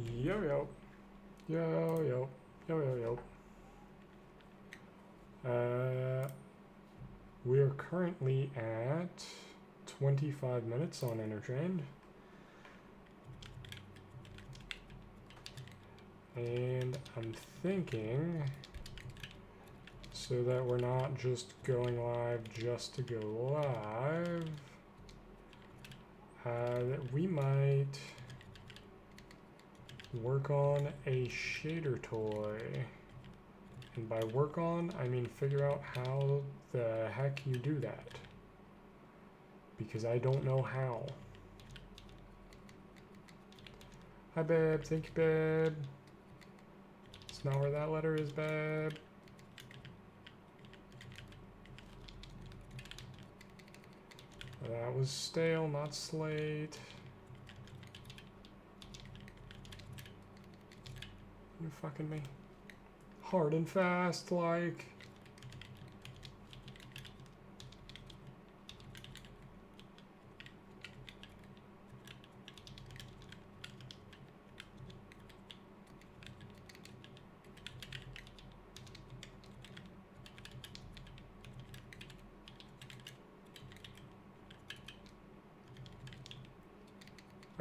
Yo yo. Yo yo. Yo yo yo. We are currently at 25 minutes on Intertrained. And I'm thinking, so that we're not just going live just to go live, that we might work on a shader toy. And by work on, I mean figure out how the heck you do that. Because I don't know how. Hi, babe. Thank you, babe. It's not where that letter is, babe. That was stale, not slate. You fucking me. Hard and fast, like.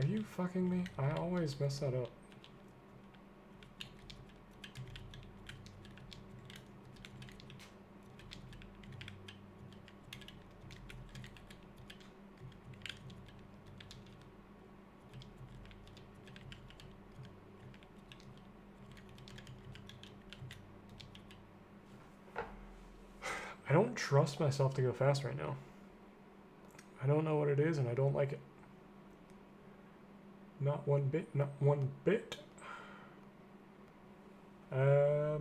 Are you fucking me? I always mess that up. I don't trust myself to go fast right now. I don't know what it is and I don't like it. Not one bit, not one bit. I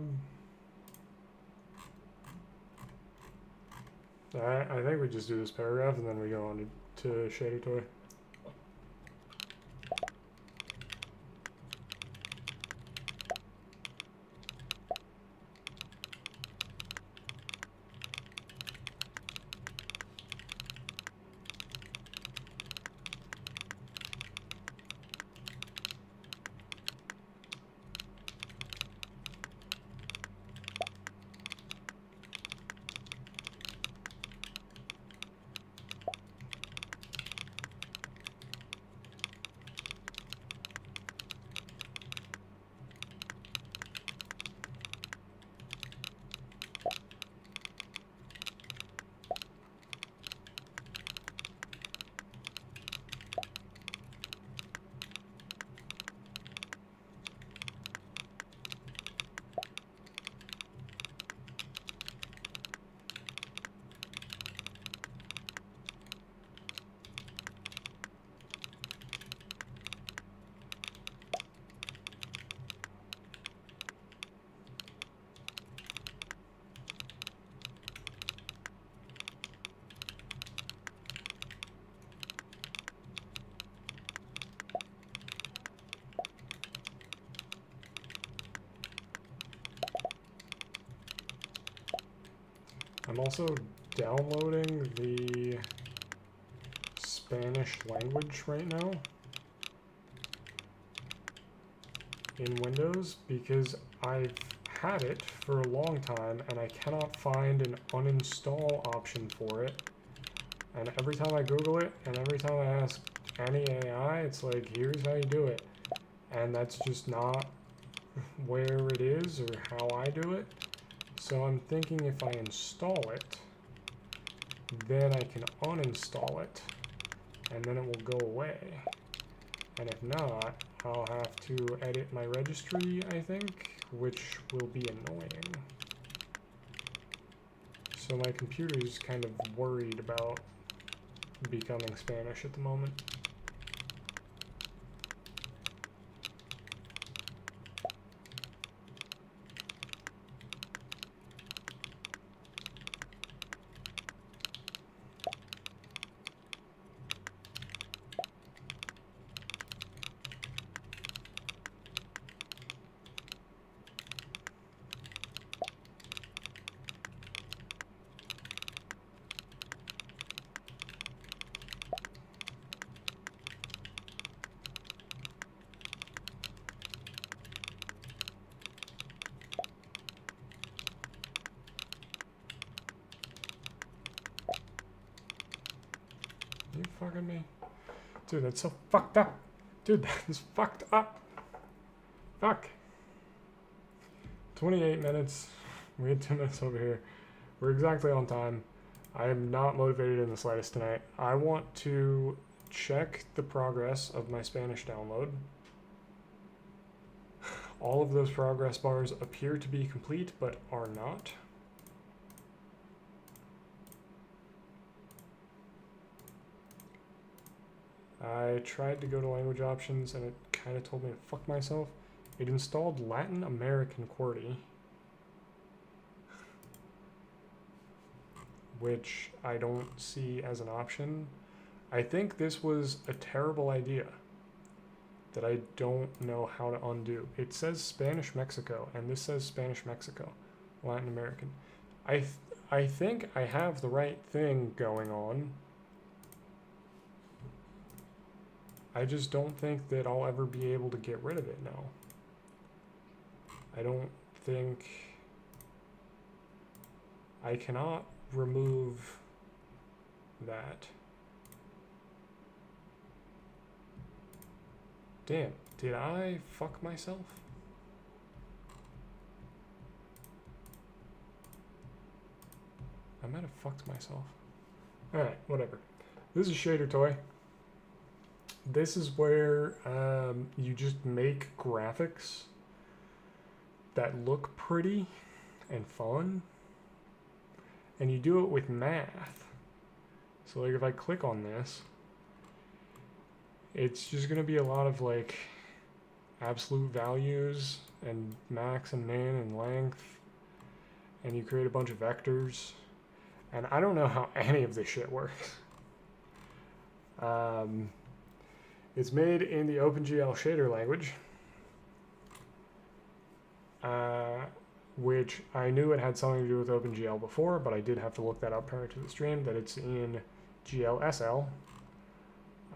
think we just do this paragraph and then we go on to Shader Toy. I'm also downloading the Spanish language right now in Windows because I've had it for a long time and I cannot find an uninstall option for it. And every time I Google it and every time I ask any AI, it's like, here's how you do it. And that's just not where it is or how I do it. So I'm thinking if I install it, then I can uninstall it, and then it will go away. And if not, I'll have to edit my registry, I think, which will be annoying. So my computer is kind of worried about becoming Spanish at the moment. fucking me? Dude, that's so fucked up. Dude, that is fucked up. Fuck. 28 minutes. We had 2 minutes over here. We're exactly on time. I am not motivated in the slightest tonight. I want to check the progress of my Spanish download. All of those progress bars appear to be complete, but are not. I tried to go to language options and it kind of told me to fuck myself. It installed Latin American QWERTY, which I don't see as an option. I think this was a terrible idea that I don't know how to undo. It says Spanish Mexico, and this says Spanish Mexico, Latin American. I think I have the right thing going on. I just don't think that I'll ever be able to get rid of it now. I don't think I cannot remove that. Damn, did I fuck myself? I might have fucked myself. Alright, whatever. This is Shader Toy. This is where you just make graphics that look pretty and fun. And you do it with math. So like if I click on this, it's just going to be a lot of like absolute values and max and min and length. And you create a bunch of vectors. And I don't know how any of this shit works. It's made in the OpenGL shader language, which I knew it had something to do with OpenGL before, but I did have to look that up prior to the stream, that it's in GLSL.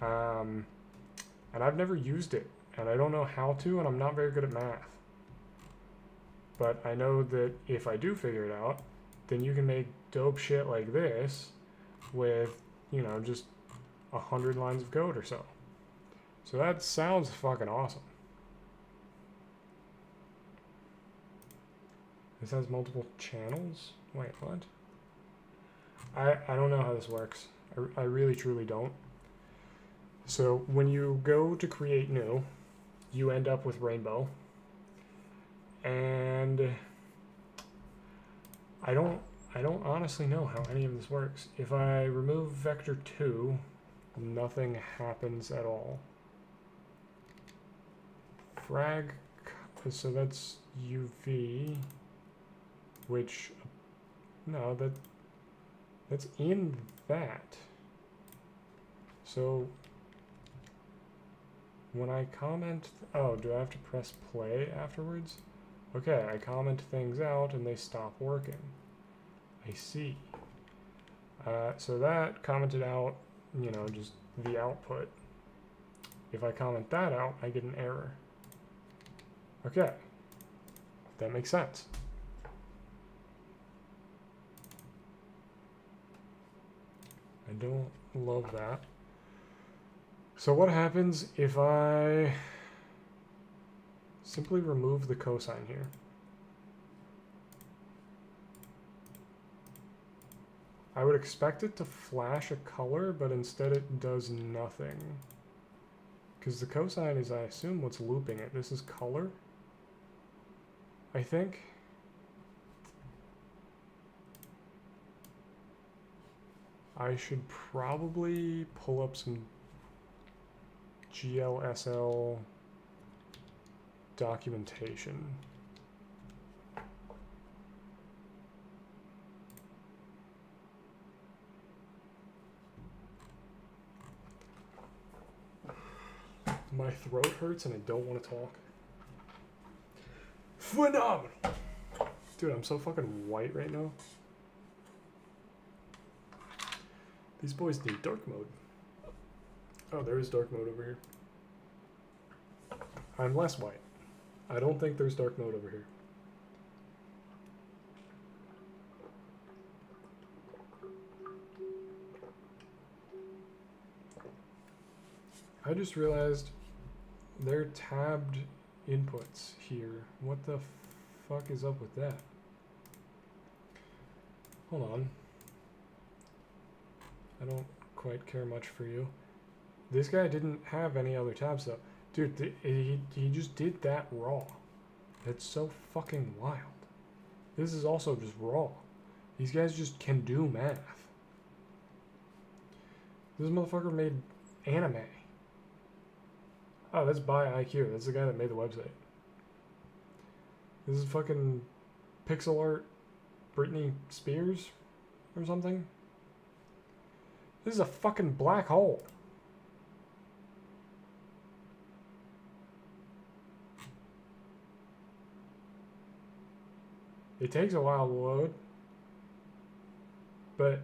And I've never used it, and I don't know how to, and I'm not very good at math. But I know that if I do figure it out, then you can make dope shit like this with, you know, just 100 lines of code or so. So that sounds fucking awesome. This has multiple channels? Wait, what? I don't know how this works. I really truly don't. So when you go to create new, you end up with rainbow. And I don't honestly know how any of this works. If I remove vector 2, nothing happens at all. Frag, so that's UV, which, no, that's in that. So when I comment, oh, do I have to press play afterwards? Okay, I comment things out and they stop working. I see. So that commented out, you know, just the output. If I comment that out, I get an error. Okay, that makes sense. I don't love that. So what happens if I simply remove the cosine here? I would expect it to flash a color, but instead it does nothing. Because the cosine is, I assume, what's looping it. This is color, I think. I should probably pull up some GLSL documentation. My throat hurts and I don't want to talk. Phenomenal! Dude, I'm so fucking white right now. These boys need dark mode. Oh, there is dark mode over here. I'm less white. I don't think there's dark mode over here. I just realized they're tabbed inputs here. What the fuck is up with that? Hold on. I don't quite care much for you. This guy didn't have any other tabs though. Dude, he just did that raw. That's so fucking wild. This is also just raw. These guys just can do math. This motherfucker made anime. Oh, that's by IQ. That's the guy that made the website. This is fucking pixel art Britney Spears or something. This is a fucking black hole. It takes a while to load. But,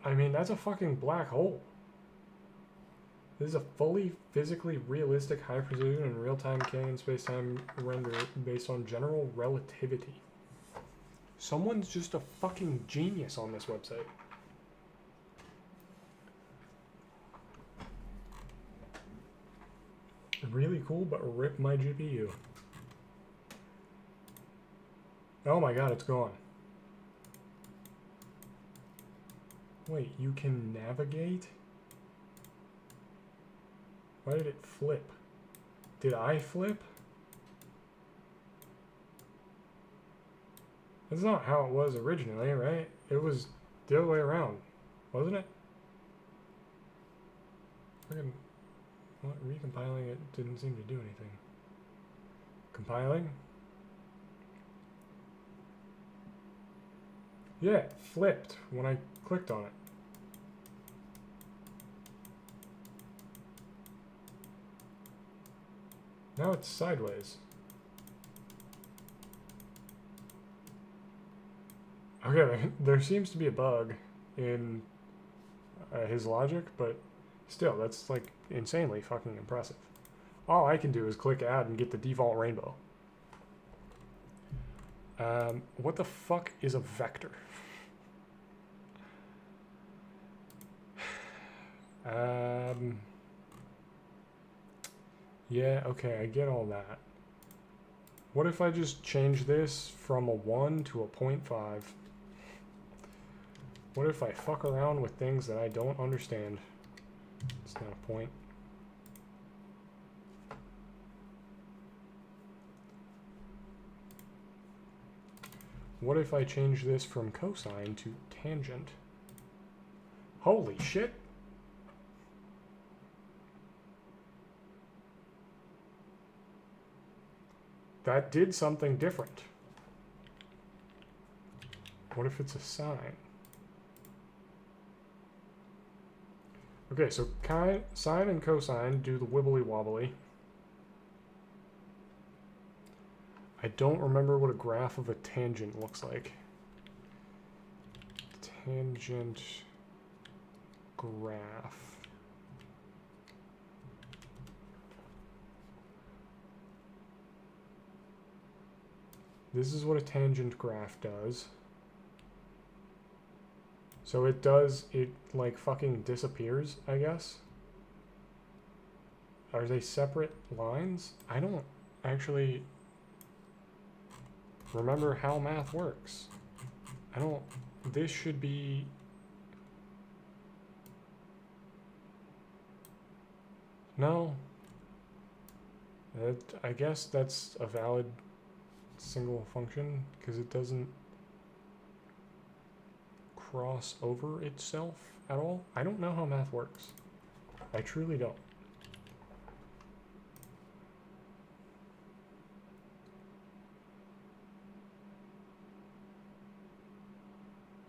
I mean, that's a fucking black hole. This is a fully physically realistic high precision and real-time Canyon space-time render based on general relativity. Someone's just a fucking genius on this website. Really cool, but rip my GPU. Oh my god, it's gone. Wait, you can navigate? Why did it flip? Did I flip? That's not how it was originally, right? It was the other way around, wasn't it? Freaking, what, recompiling it didn't seem to do anything. Compiling? Yeah, it flipped when I clicked on it. Now it's sideways. Okay, there seems to be a bug in his logic, but still, that's like insanely fucking impressive. All I can do is click add and get the default rainbow. What the fuck is a vector? Yeah, okay, I get all that. What if I just change this from a 1 to a 0.5? What if I fuck around with things that I don't understand? It's not a point. What if I change this from cosine to tangent? Holy shit! That did something different. What if it's a sine? Okay, so sine and cosine do the wibbly wobbly. I don't remember what a graph of a tangent looks like. Tangent graph. This is what a tangent graph does. So it like fucking disappears, I guess. Are they separate lines? I don't actually remember how math works. This should be... No. I guess that's a valid single function because it doesn't cross over itself at all. I don't know how math works. I truly don't.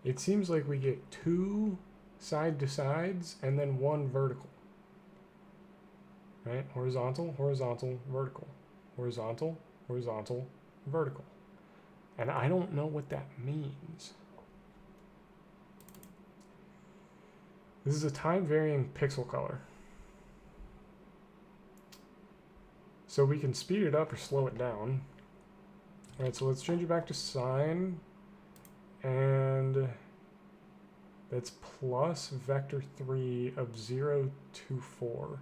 It seems like we get 2 side-to-sides and then 1 vertical. Right? Horizontal, horizontal, vertical. Horizontal, horizontal, vertical. And I don't know what that means. This is a time-varying pixel color. So we can speed it up or slow it down. Alright, so let's change it back to sine. And that's plus vector 3 of 0 to 4.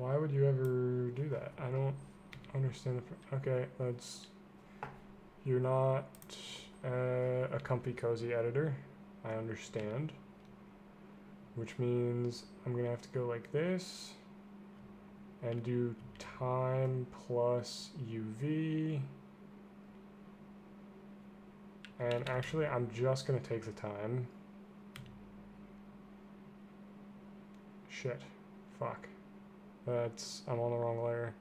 Why would you ever do that? I don't understand. Okay, that's... You're not a comfy cozy editor. I understand. Which means I'm going to have to go like this and do time plus UV. And actually, I'm just going to take the time. Shit. Fuck. I'm on the wrong layer.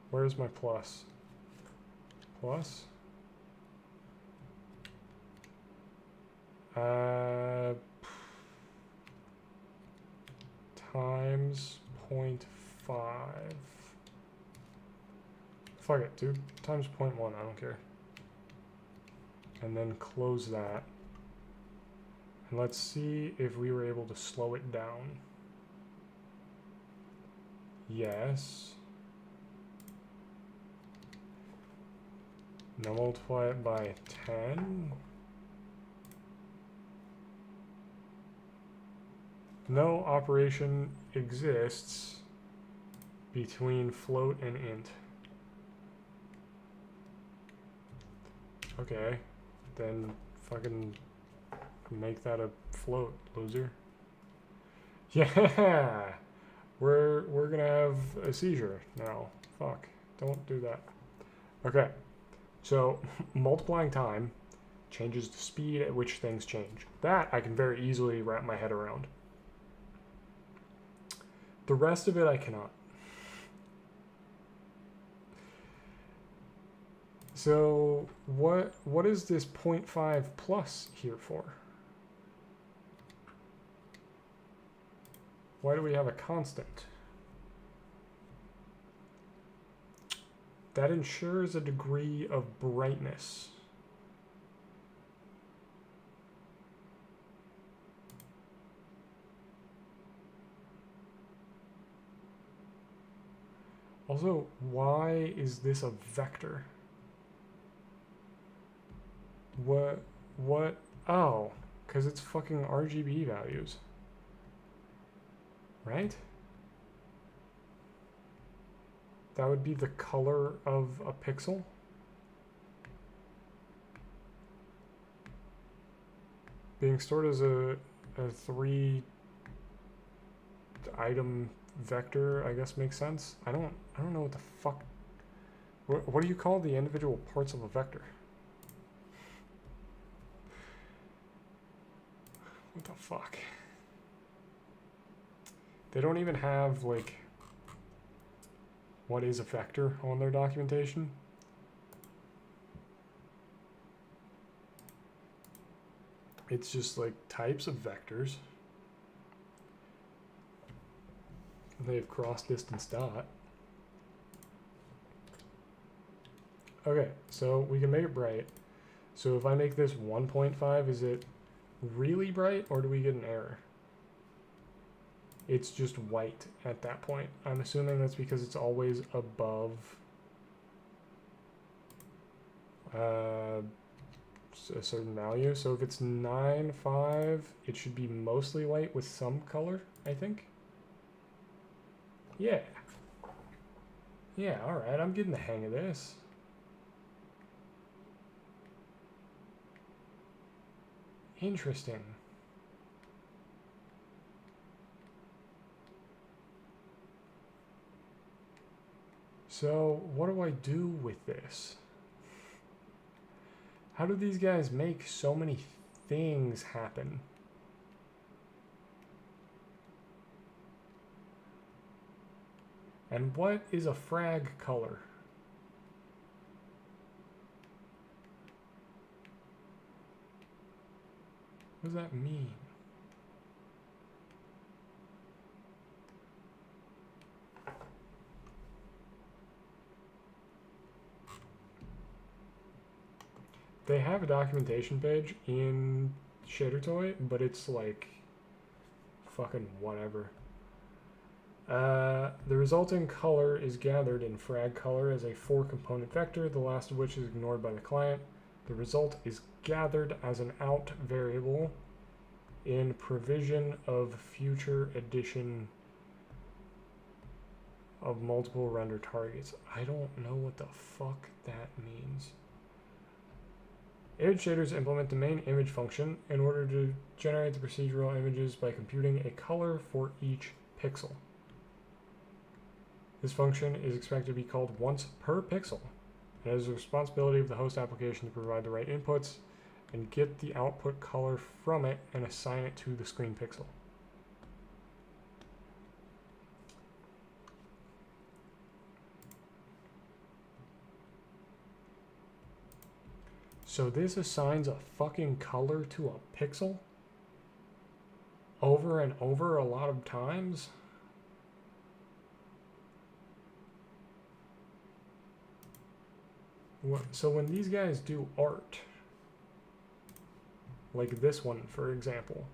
Where's my plus? Plus? Times 0.5. Fuck it, dude. Times 0.1, I don't care. And then close that. And let's see if we were able to slow it down. Yes. Now multiply it by 10. No operation exists between float and int. Okay, then fucking make that a float, loser. Yeah, we're gonna have a seizure now. Fuck, don't do that. Okay, so multiplying time changes the speed at which things change. That I can very easily wrap my head around. The rest of it I cannot. So what is this 0.5 plus here for? Why do we have a constant? That ensures a degree of brightness. Also, why is this a vector? What, oh, because it's fucking RGB values. Right? That would be the color of a pixel. Being stored as a 3 item vector, I guess, makes sense. I don't know what the fuck. What do you call the individual parts of a vector? What the fuck? They don't even have, like, what is a vector on their documentation. It's just like types of vectors. They have cross distance dot. Okay, so we can make it bright. So if I make this 1.5, is it really bright or do we get an error? It's just white at that point. I'm assuming that's because it's always above a certain value. So if it's 9.5, it should be mostly white with some color, I think. Yeah. Yeah, alright, I'm getting the hang of this. Interesting. So, what do I do with this? How do these guys make so many things happen? And what is a frag color? What does that mean? They have a documentation page in ShaderToy, but it's like fucking whatever. The resulting color is gathered in frag color as a 4-component vector, the last of which is ignored by the client. The result is gathered as an out variable in provision of future edition of multiple render targets. I don't know what the fuck that means. Image shaders implement the main image function in order to generate the procedural images by computing a color for each pixel. This function is expected to be called once per pixel, and it is the responsibility of the host application to provide the right inputs and get the output color from it and assign it to the screen pixel. So this assigns a fucking color to a pixel over and over a lot of times? So when these guys do art, like this one, for example.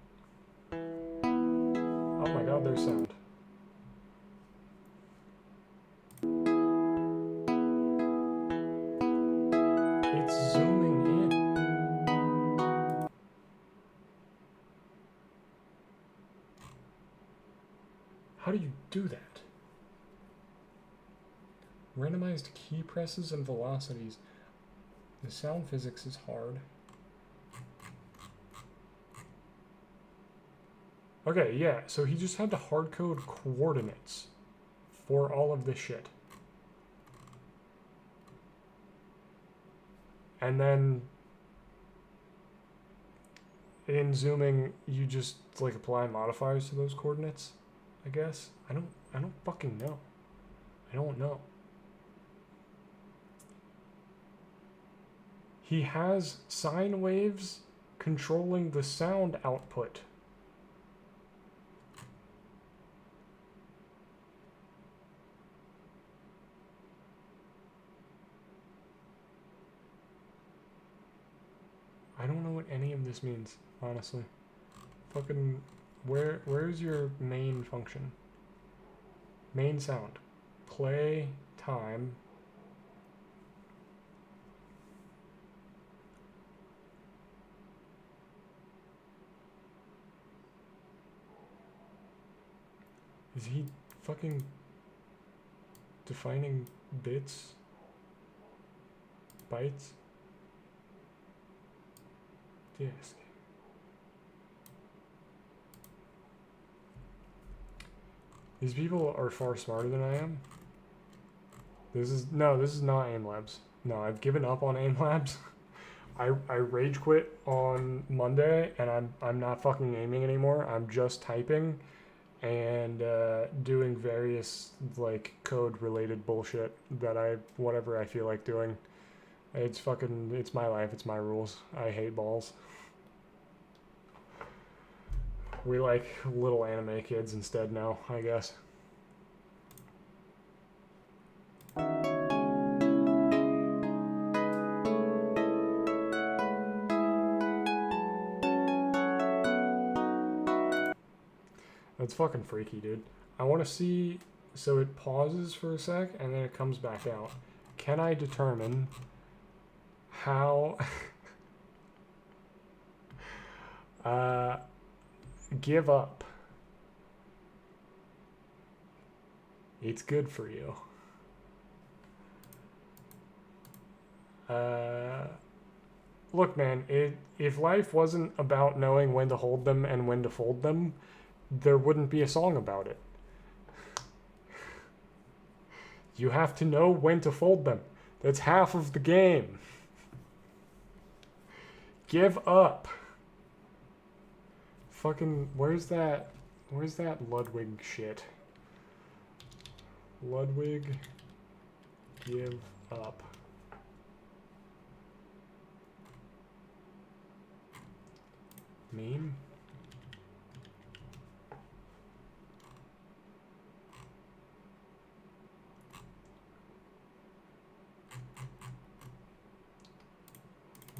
Oh my god, there's sound. It's zooming in. How do you do that? Randomized key presses and velocities. The sound physics is hard. Okay, yeah, so he just had to hardcode coordinates for all of this shit. And then in zooming, you just like apply modifiers to those coordinates, I guess. I don't fucking know. I don't know. He has sine waves controlling the sound output. I don't know what any of this means, honestly. Fucking, where's your main function? Main sound. Play time. Is he fucking defining bits? Bytes? Yes. These people are far smarter than I am. This is not AIM Labs. No, I've given up on AIM Labs. I rage quit on Monday, and I'm not fucking aiming anymore. I'm just typing and doing various like code related bullshit that whatever I feel like doing. It's my life, it's my rules. I hate balls. We like little anime kids instead now, I guess. That's fucking freaky, dude. I want to see, so it pauses for a sec and then it comes back out. Can I determine how give up? It's good for you. Look, man, if life wasn't about knowing when to hold them and when to fold them, there wouldn't be a song about it. You have to know when to fold them. That's half of the game. Give up. Fucking, where's that Ludwig shit? Ludwig, give up. Meme?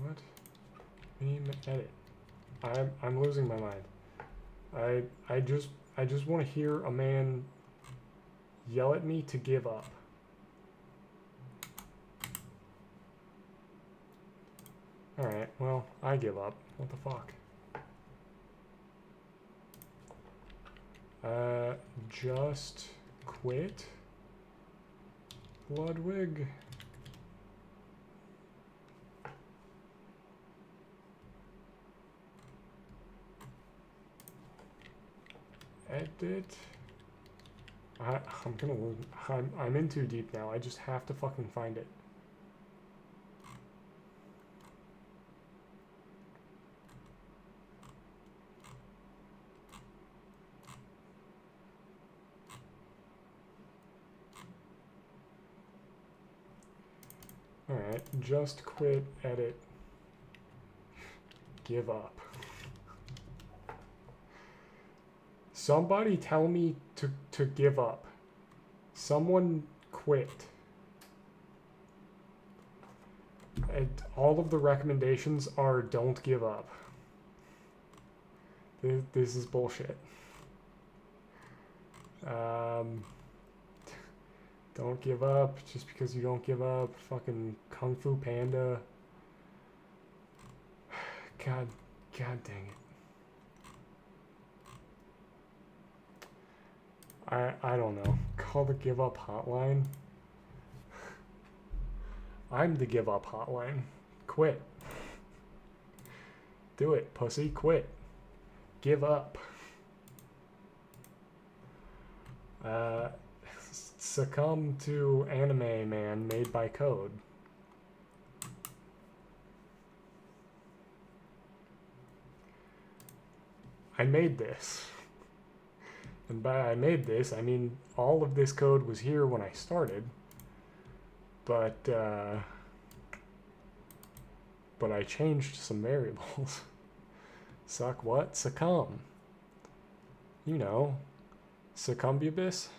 What? Meme edit. I'm losing my mind. I just want to hear a man yell at me to give up. Alright, well, I give up. What the fuck? Just quit. Ludwig. Edit. I'm gonna lose. I'm in too deep now. I just have to fucking find it. Alright, just quit, edit, give up. Somebody tell me to give up. Someone quit. And all of the recommendations are don't give up. This is bullshit. Don't give up just because you don't give up. Fucking Kung Fu Panda. God dang it. I don't know. Call the give up hotline. I'm the give up hotline. Quit. Do it, pussy. Quit. Give up. Succumb to anime man made by code. I made this. And by I made this, I mean all of this code was here when I started. But I changed some variables. Suck what? Succumb. You know. Succumbubus.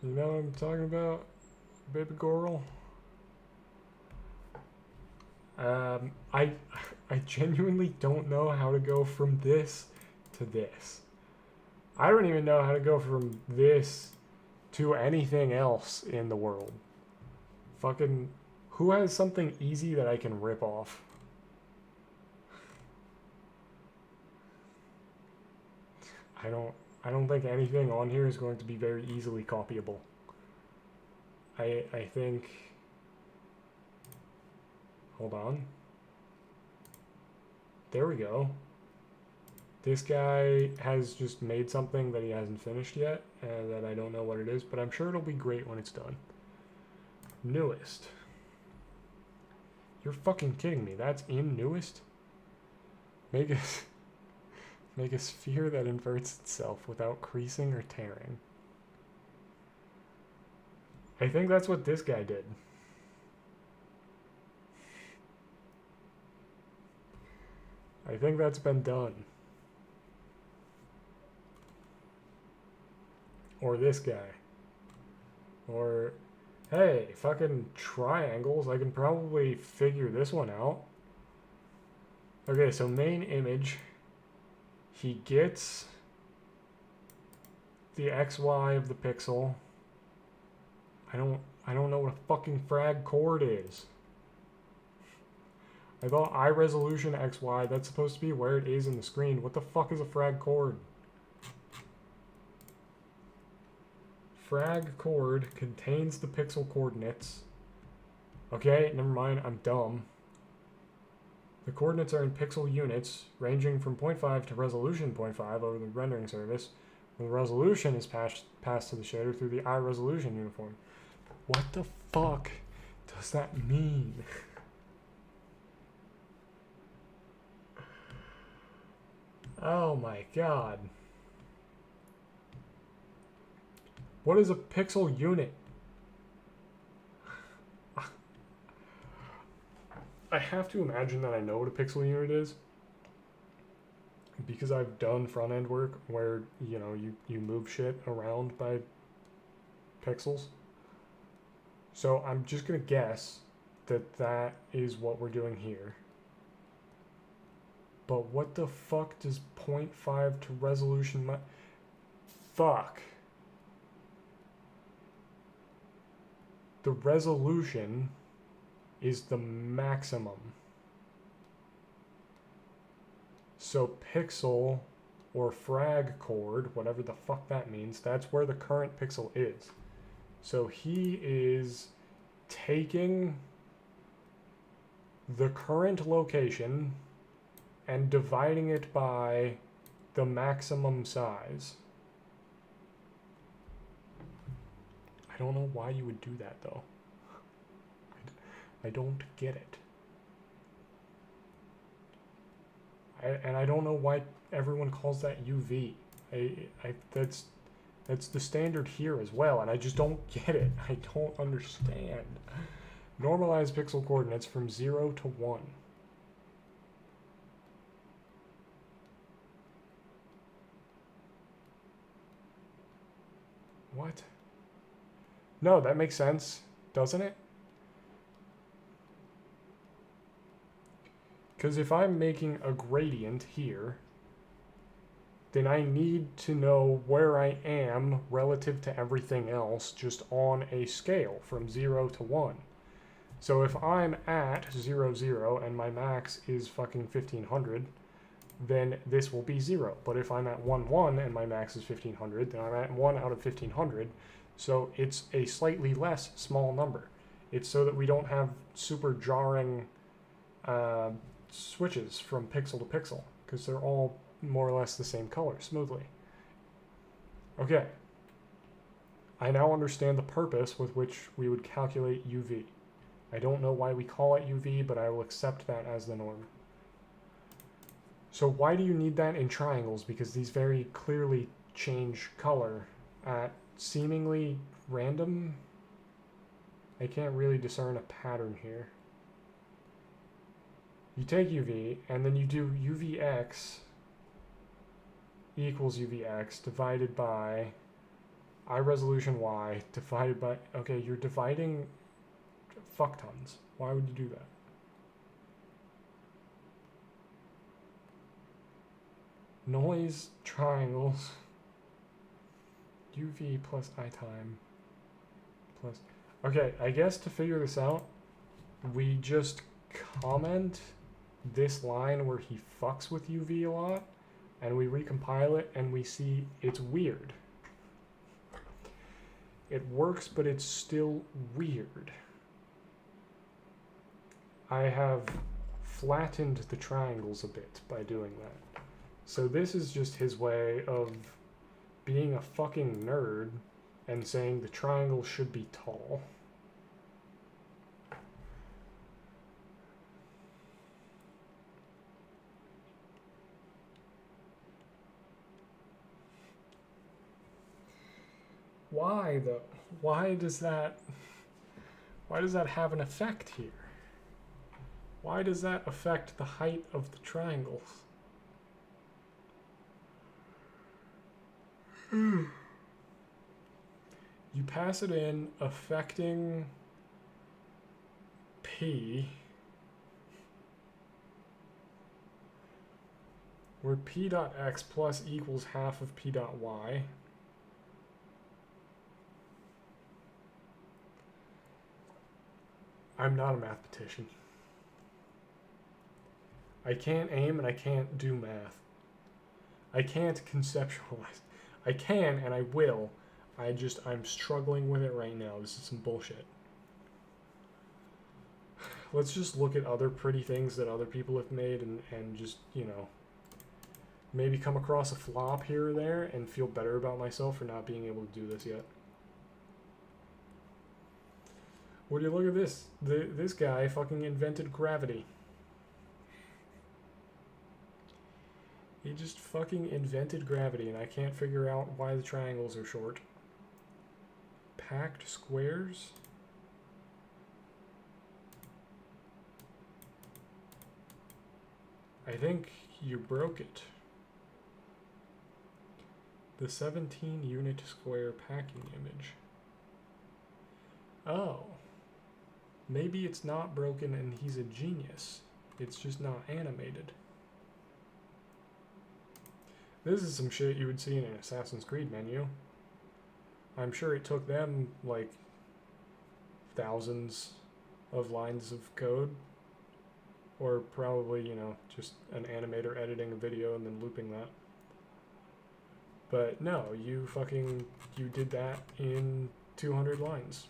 You know what I'm talking about, baby girl? I genuinely don't know how to go from this to this. I don't even know how to go from this to anything else in the world. Fucking, who has something easy that I can rip off? I don't think anything on here is going to be very easily copyable. I think... Hold on. There we go. This guy has just made something that he hasn't finished yet, and that I don't know what it is, but I'm sure it'll be great when it's done. Newest. You're fucking kidding me. That's in newest? Make a sphere that inverts itself without creasing or tearing. I think that's what this guy did. I think that's been done. Or this guy. Or, hey, fucking triangles. I can probably figure this one out. Okay, so main image. He gets the XY of the pixel. I don't know what a fucking frag chord is. I thought eye resolution XY, that's supposed to be where it is in the screen. What the fuck is a frag chord? Frag chord contains the pixel coordinates. Okay, never mind, I'm dumb. The coordinates are in pixel units, ranging from 0.5 to resolution 0.5 over the rendering service. The resolution is passed to the shader through the eye resolution uniform. What the fuck does that mean? Oh my god. What is a pixel unit? I have to imagine that I know what a pixel unit is, because I've done front-end work where, you know, you move shit around by pixels. So I'm just gonna guess that that is what we're doing here. But what the fuck does 0.5 to resolution fuck. The resolution is the maximum. So pixel or frag chord, whatever the fuck that means, that's where the current pixel is. So he is taking the current location and dividing it by the maximum size. I don't know why you would do that though. I don't get it. And I don't know why everyone calls that UV. That's the standard here as well, and I just don't get it. I don't understand. Normalize pixel coordinates from 0 to 1. What? No, that makes sense, doesn't it? Because if I'm making a gradient here, then I need to know where I am relative to everything else just on a scale from 0 to 1. So if I'm at 0, 0 and my max is fucking 1500, then this will be 0. But if I'm at 1, 1 and my max is 1500, then I'm at 1 out of 1500. So it's a slightly less small number. It's so that we don't have super jarring switches from pixel to pixel, because they're all more or less the same color smoothly. Okay. I now understand the purpose with which we would calculate UV. I don't know why we call it UV, but I will accept that as the norm. So why do you need that in triangles? Because these very clearly change color at seemingly random. I can't really discern a pattern here. You take UV, and then you do UVX equals UVX divided by I resolution Y divided by... Okay, you're dividing fuck tons. Why would you do that? Noise triangles UV plus I time plus... Okay, I guess to figure this out, we just comment this line where he fucks with UV a lot, and we recompile it, and we see it's weird. It works, but it's still weird. I have flattened the triangles a bit by doing that. So this is just his way of being a fucking nerd and saying the triangle should be tall. Why though? Why does that have an effect here? Why does that affect the height of the triangles? You pass it in affecting P, where P dot X plus equals half of P dot Y. I'm not a mathematician. I can't aim and I can't do math. I can't conceptualize. I can and I will. I'm struggling with it right now. This is some bullshit. Let's just look at other pretty things that other people have made and just, you know, maybe come across a flop here or there and feel better about myself for not being able to do this yet. Would you look at this? This guy fucking invented gravity. He just fucking invented gravity, and I can't figure out why the triangles are short. Packed squares? I think you broke it. The 17 unit square packing image. Oh. Maybe it's not broken and he's a genius. It's just not animated. This is some shit you would see in an Assassin's Creed menu. I'm sure it took them, like, thousands of lines of code. Or probably, you know, just an animator editing a video and then looping that. But no, you did that in 200 lines.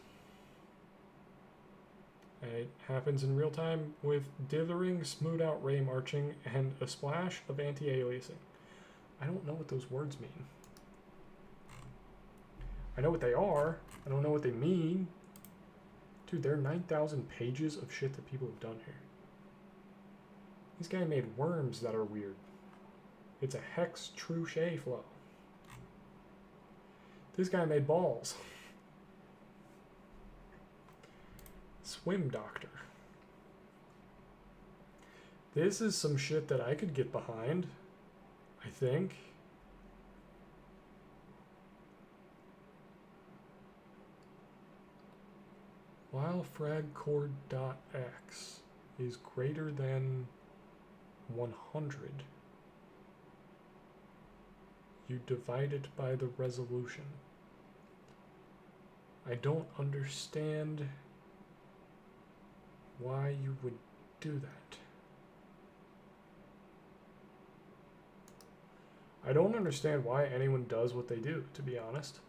It happens in real time with dithering, smooth out ray marching, and a splash of anti-aliasing. I don't know what those words mean. I know what they are. I don't know what they mean. Dude, there are 9,000 pages of shit that people have done here. This guy made worms that are weird. It's a hex truche flow. This guy made balls. Swim doctor. This is some shit that I could get behind, I think. While fragchord.x is greater than 100, you divide it by the resolution. I don't understand why you would do that. I don't understand why anyone does what they do, to be honest.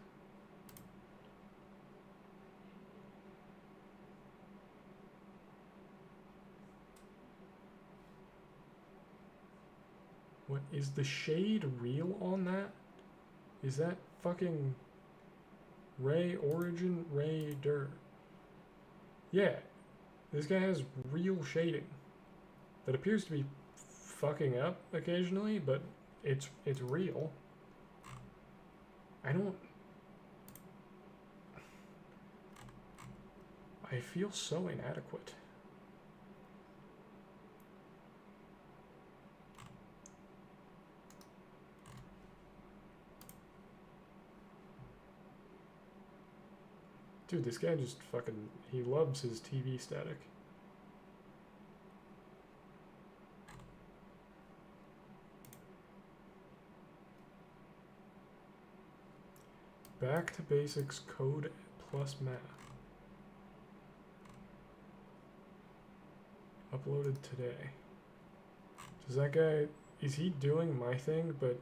What is the shade real on that? Is that fucking ray origin, ray dirt? Yeah, this guy has real shading that appears to be fucking up occasionally, but it's real. I feel so inadequate. Dude, this guy just fucking, he loves his TV static. Back to basics code plus math. Uploaded today. Does that guy, is he doing my thing, but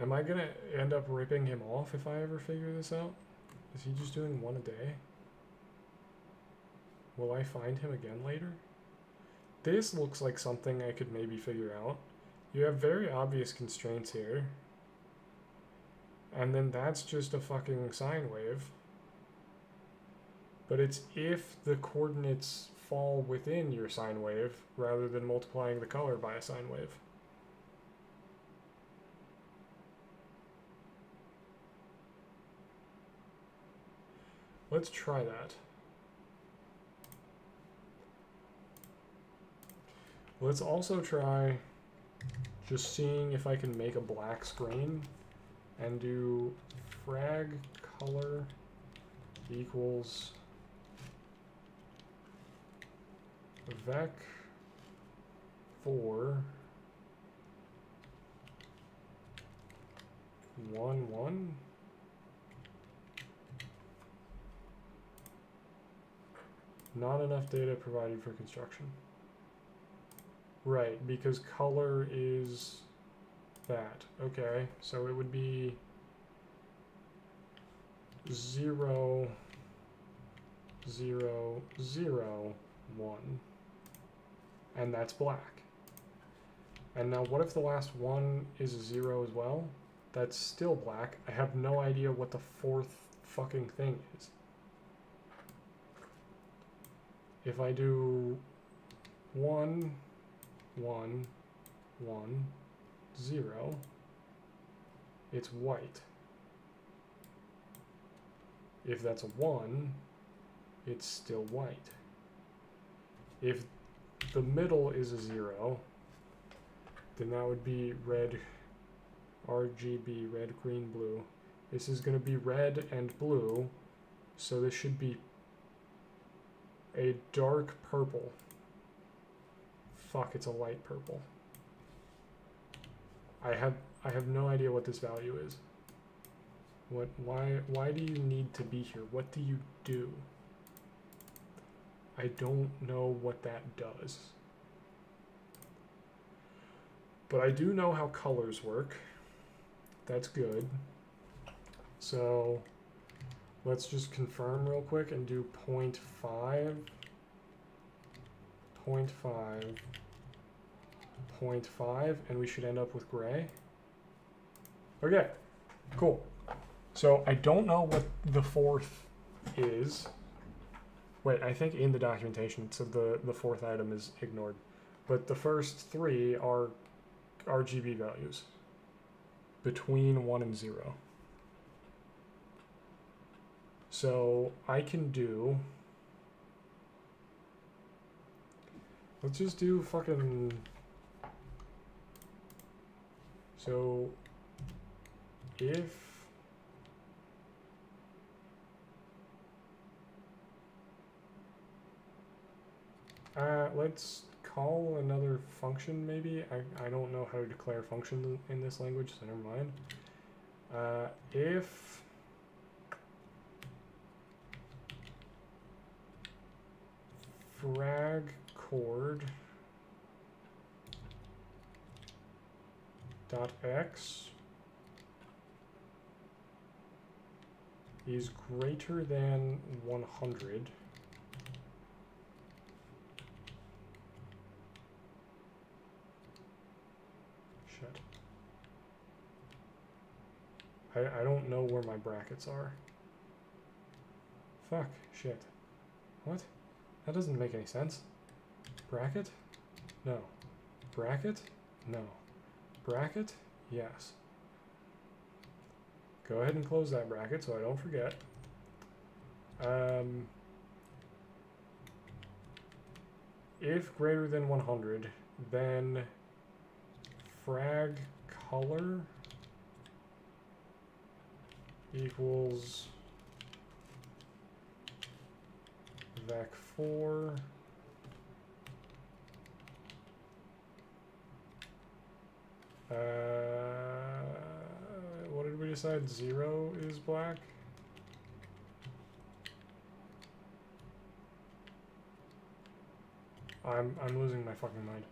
am I gonna end up ripping him off if I ever figure this out? Is he just doing one a day? Will I find him again later? This looks like something I could maybe figure out. You have very obvious constraints here. And then that's just a fucking sine wave. But it's if the coordinates fall within your sine wave rather than multiplying the color by a sine wave. Let's try that. Let's also try just seeing if I can make a black screen and do frag color equals vec for 1 1. Not enough data provided for construction. Right, because color is that. Okay, so it would be 0 0 0 1, and that's black. And now what if the last one is a 0 as well? That's still black. I have no idea what the fourth fucking thing is. If I do 1 1 1 0, it's white. If that's a 1, it's still white. If the middle is a 0, then that would be red, RGB, red, green, blue. This is going to be red and blue, so this should be a dark purple. Fuck, it's a light purple. I have no idea what this value is. Why do you need to be here? What do you do? I don't know what that does. But I do know how colors work. That's good. So let's just confirm real quick and do 0.5, 0.5, 0.5, and we should end up with gray. Okay, cool. So I don't know what the fourth is. Wait, I think in the documentation it said the fourth item is ignored. But the first three are RGB values between 1 and 0. So I can do, let's just do fucking, so if let's call another function maybe. I don't know how to declare functions in this language, so never mind. If frag chord dot x is greater than 100, shit. I don't know where my brackets are. Fuck, shit. What? That doesn't make any sense. Bracket? No. Bracket? No. Bracket? Yes. Go ahead and close that bracket so I don't forget. If greater than 100, then frag color equals vec4 what did we decide? 0 is black? I'm losing my fucking mind.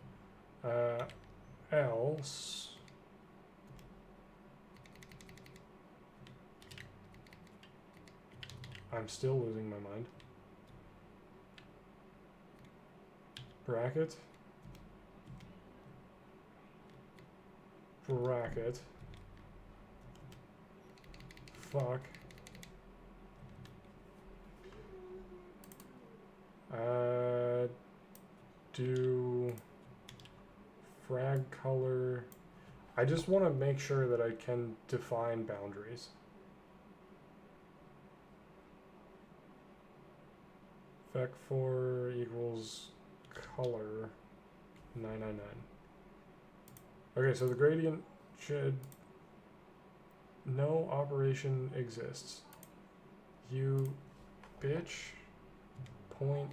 Else I'm still losing my mind. Bracket. Bracket. Fuck. Do frag color. I just want to make sure that I can define boundaries. Vec4 equals color 999. Okay, so the gradient should, no operation exists. You bitch, 0.0.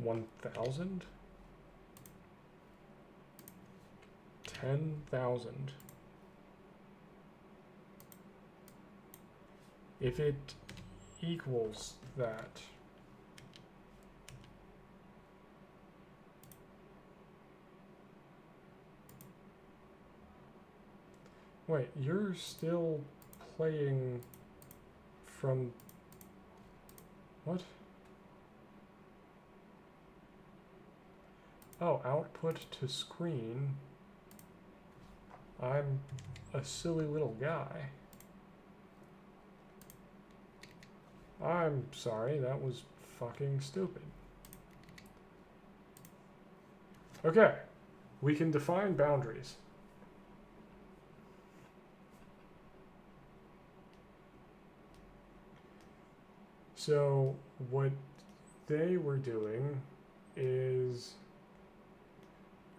$1,000? 10,000. If it equals that, wait, you're still playing from what? Oh, output to screen. I'm a silly little guy. I'm sorry, that was fucking stupid. Okay, we can define boundaries. So what they were doing is,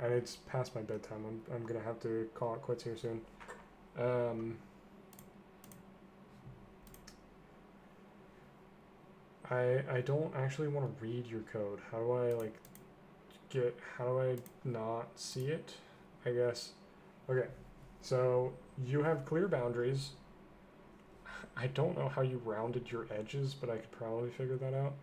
and it's past my bedtime, I'm gonna have to call it quits here soon. I don't actually want to read your code. How do I like how do I not see it? I guess. Okay, so you have clear boundaries. I don't know how you rounded your edges, but I could probably figure that out.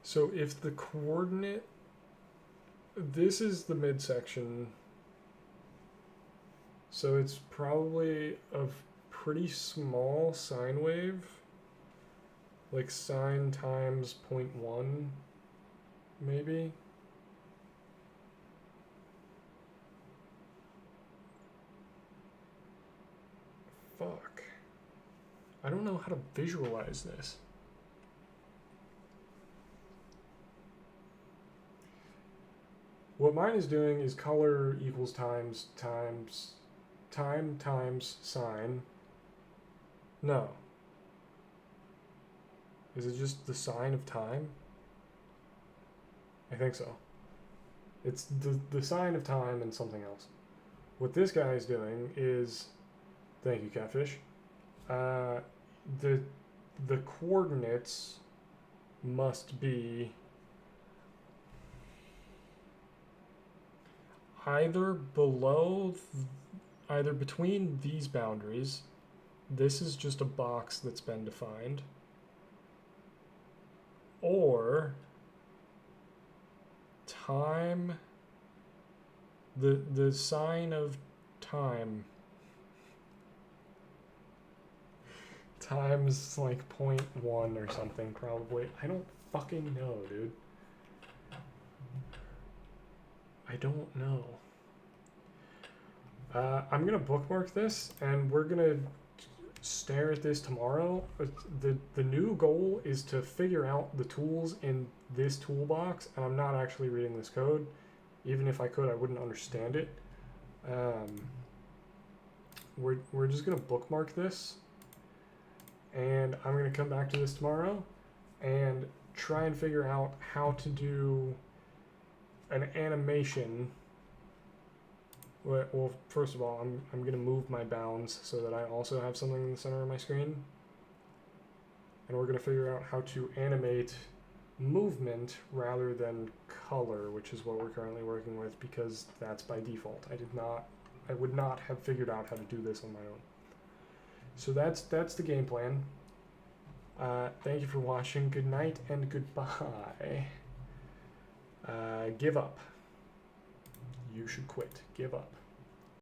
So if the coordinate, this is the midsection, so it's probably a pretty small sine wave, like sine times 0.1, maybe. Fuck. I don't know how to visualize this. What mine is doing is color equals time times sine. No. Is it just the sine of time? I think so. It's the sine of time and something else. What this guy is doing is, thank you, Catfish. The coordinates must be either between these boundaries. This is just a box that's been defined, or time, the sine of time times like 0.1 or something, probably. I don't fucking know, dude. I don't know. I'm gonna bookmark this, and we're gonna stare at this tomorrow. The new goal is to figure out the tools in this toolbox, and I'm not actually reading this code. Even if I could, I wouldn't understand it. We're just gonna bookmark this, and I'm gonna come back to this tomorrow and try and figure out how to do an animation. Well, first of all, I'm going to move my bounds so that I also have something in the center of my screen. And we're going to figure out how to animate movement rather than color, which is what we're currently working with, because that's by default. I would not have figured out how to do this on my own. So that's the game plan. Thank you for watching. Good night and goodbye. Give up. You should quit. Give up.